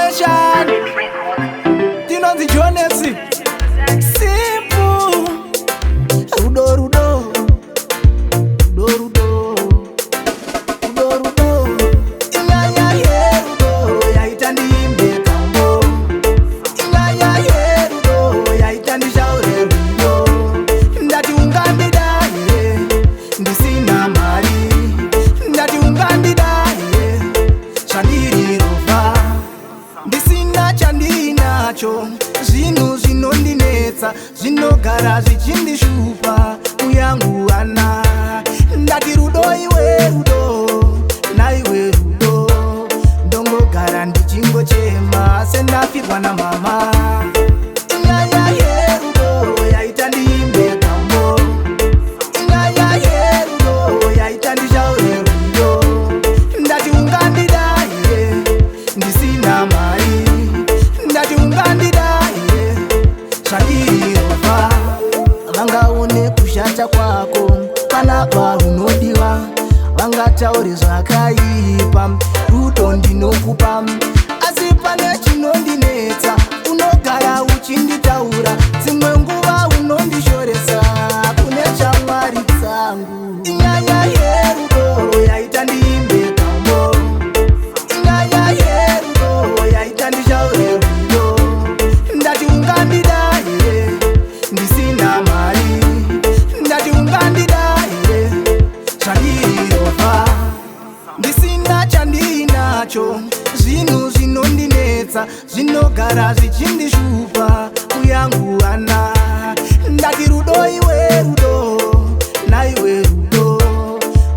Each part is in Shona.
Nation. Tinonzi Jonesi. Simple. Rudo, rudo. Rudo, rudo. Rudo, rudo. Ingaya yerudo. Yaitandi imbe kambo. Ingaya yerudo. Yaitandi shaure rudo. Ndati ungandida ye. Ndisina mari. Ndati ungandida ye. Chandiri rova. Ndisina chandinacho. Zvinu zvinondinetsa zvinogara zvichindishupa muyangu ana. Ndati rudo iwe rudo, naiwe rudo, ndongogara ndichingochema sendafirwa namama. Inyaya yerudo yaita ndiimbe kambo. Inyaya yerudo yaita ndishaure rudo. Ndati ungandida ye, ndisina mari. Ndati ungandida ye, zvandirova. Vangaone kushata kwako panapa unodiwa, vangataure zvakaipa rudo ndinokupa. Asi pane chinondinetsa, unogara uchinditaura, dzimwe nguva unondishoresa kune shamwari dzangu. Inyaya yerudo yaita ndiimbe kambo. Inyaya yerudo yaita ndishaure rudo. Ndati ungandida ye, ndisina mari. Ndati ungandida ye, zvandirova. Ndisina chandinacho, zvinhu zvinondinetsa zvinogara zvichindishupa muyangu ana. Ndati rudo iwe rudo, naiwe rudo,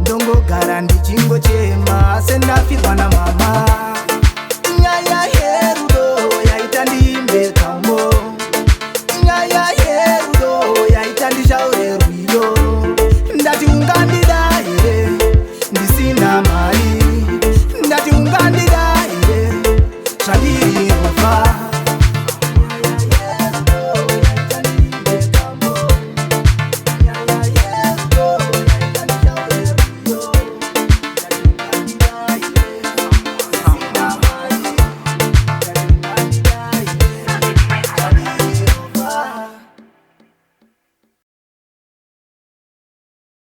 ndongogara ndichingochema sendafirwa namama.